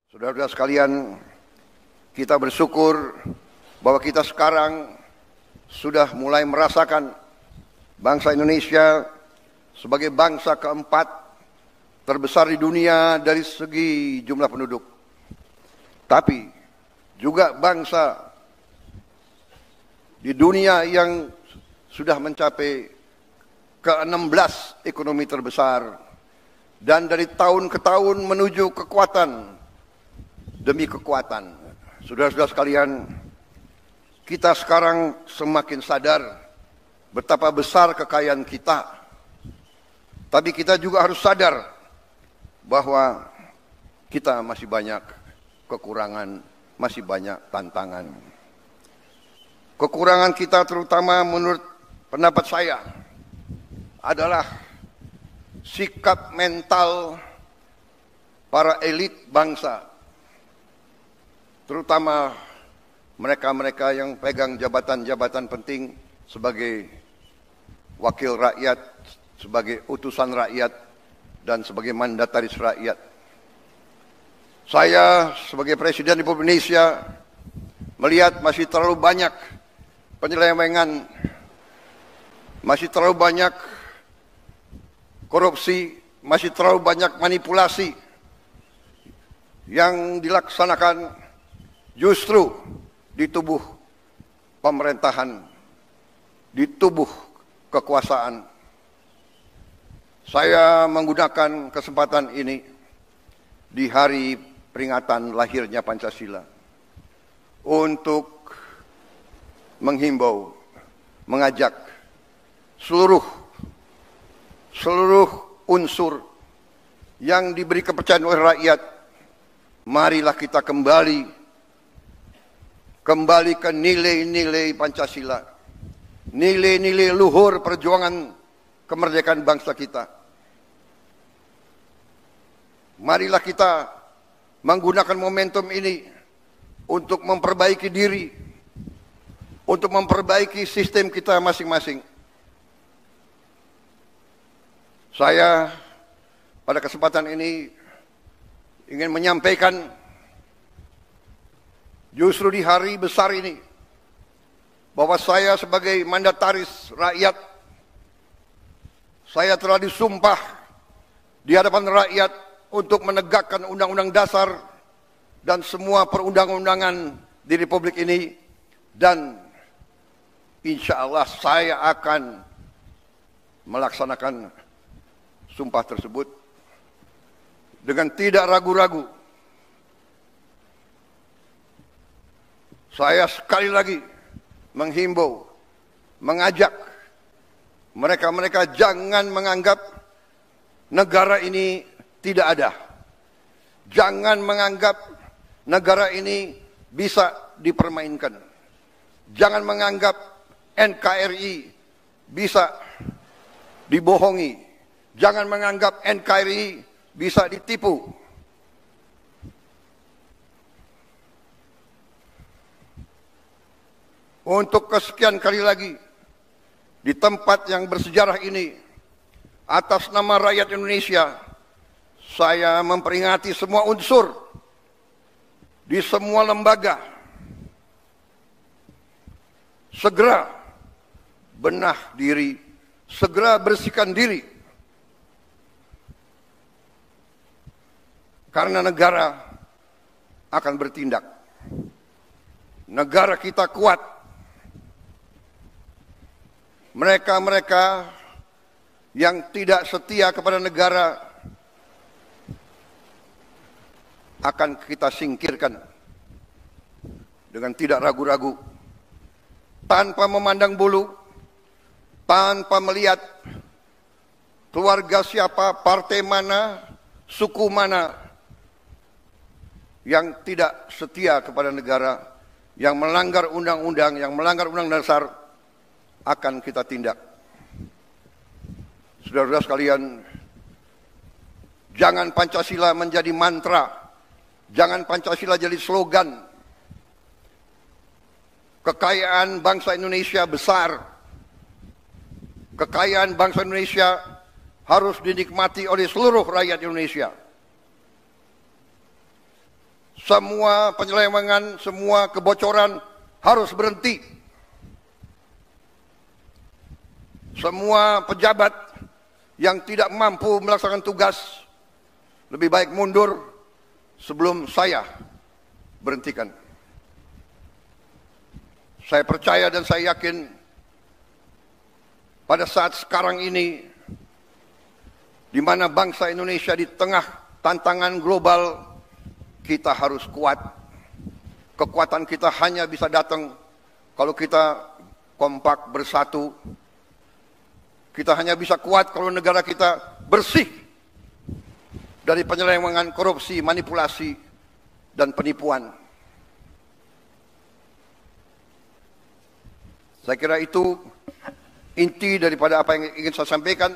Saudara-saudara sekalian, kita bersyukur bahwa kita sekarang sudah mulai merasakan bangsa Indonesia sebagai bangsa keempat terbesar di dunia dari segi jumlah penduduk. Tapi juga bangsa di dunia yang sudah mencapai ke-16 ekonomi terbesar, dan dari tahun ke tahun menuju kekuatan demi kekuatan. Saudara-saudara sekalian, kita sekarang semakin sadar betapa besar kekayaan kita. Tapi kita juga harus sadar bahwa kita masih banyak kekurangan, masih banyak tantangan. Kekurangan kita terutama menurut pendapat saya adalah sikap mental para elit bangsa, terutama mereka-mereka yang pegang jabatan-jabatan penting sebagai wakil rakyat, sebagai utusan rakyat, dan sebagai mandataris rakyat. Saya sebagai Presiden Republik Indonesia melihat masih terlalu banyak penyelewengan, masih terlalu banyak korupsi, masih terlalu banyak manipulasi yang dilaksanakan justru di tubuh pemerintahan, di tubuh kekuasaan. Saya menggunakan kesempatan ini di hari peringatan lahirnya Pancasila untuk menghimbau, mengajak seluruh unsur yang diberi kepercayaan oleh rakyat, marilah kita kembali ke nilai-nilai Pancasila, nilai-nilai luhur perjuangan kemerdekaan bangsa kita. Marilah kita menggunakan momentum ini untuk memperbaiki diri, untuk memperbaiki sistem kita masing-masing. Saya pada kesempatan ini ingin menyampaikan, justru di hari besar ini, bahwa saya sebagai mandataris rakyat, saya telah disumpah di hadapan rakyat untuk menegakkan Undang-Undang Dasar dan semua perundang-undangan di Republik ini, dan insya Allah saya akan melaksanakan sumpah tersebut dengan tidak ragu-ragu. Saya sekali lagi menghimbau, mengajak mereka-mereka jangan menganggap negara ini tidak ada. Jangan menganggap negara ini bisa dipermainkan. Jangan menganggap NKRI bisa dibohongi. Jangan menganggap NKRI bisa ditipu. Untuk kesekian kali lagi, di tempat yang bersejarah ini, atas nama rakyat Indonesia, saya memperingati semua unsur di semua lembaga, segera benah diri, segera bersihkan diri, karena negara akan bertindak. Negara kita kuat. Mereka-mereka yang tidak setia kepada negara akan kita singkirkan dengan tidak ragu-ragu, tanpa memandang bulu, tanpa melihat keluarga siapa, partai mana, suku mana yang tidak setia kepada negara, yang melanggar undang-undang, yang melanggar undang-undang dasar, akan kita tindak. Saudara-saudara sekalian, jangan Pancasila menjadi mantra, jangan Pancasila jadi slogan. Kekayaan bangsa Indonesia besar. Kekayaan bangsa Indonesia harus dinikmati oleh seluruh rakyat Indonesia. semua penyelewengan, semua kebocoran harus berhenti. Semua pejabat yang tidak mampu melaksanakan tugas lebih baik mundur sebelum saya berhentikan. Saya percaya dan saya yakin pada saat sekarang ini, di mana bangsa Indonesia di tengah tantangan global, kita harus kuat. Kekuatan kita hanya bisa datang kalau kita kompak bersatu. Kita hanya bisa kuat kalau negara kita bersih dari penyelewengan, korupsi, manipulasi, dan penipuan. Saya kira itu inti daripada apa yang ingin saya sampaikan.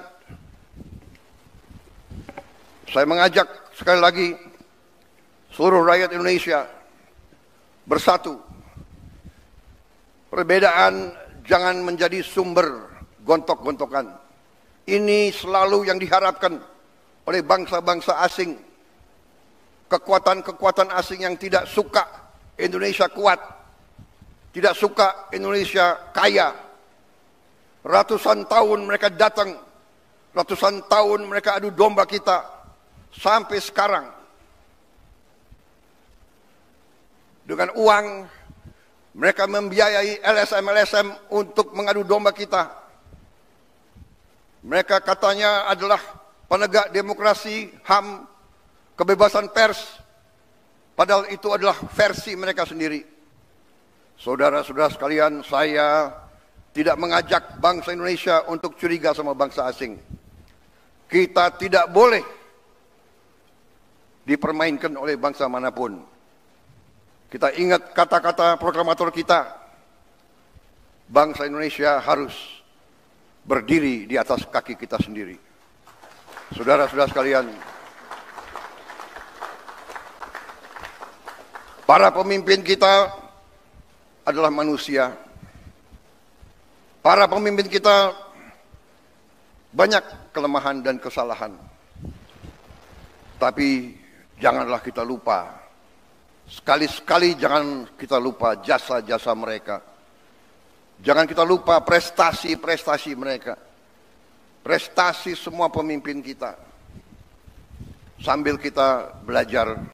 Saya mengajak sekali lagi seluruh rakyat Indonesia bersatu. Perbedaan jangan menjadi sumber gontok-gontokan. Ini selalu yang diharapkan oleh bangsa-bangsa asing. Kekuatan-kekuatan asing yang tidak suka Indonesia kuat, tidak suka Indonesia kaya. Ratusan tahun mereka datang, ratusan tahun mereka adu domba kita, sampai sekarang. Dengan uang, mereka membiayai LSM-LSM untuk mengadu domba kita. Mereka katanya adalah penegak demokrasi, HAM, kebebasan pers. Padahal itu adalah versi mereka sendiri. Saudara-saudara sekalian, saya tidak mengajak bangsa Indonesia untuk curiga sama bangsa asing. Kita tidak boleh dipermainkan oleh bangsa manapun. Kita ingat kata-kata proklamator kita, bangsa Indonesia harus berdiri di atas kaki kita sendiri. Saudara-saudara sekalian, para pemimpin kita adalah manusia. Para pemimpin kita banyak kelemahan dan kesalahan. Tapi janganlah kita lupa, sekali-sekali jangan kita lupa jasa-jasa mereka. Jangan kita lupa prestasi-prestasi mereka. Prestasi semua pemimpin kita. Sambil kita belajar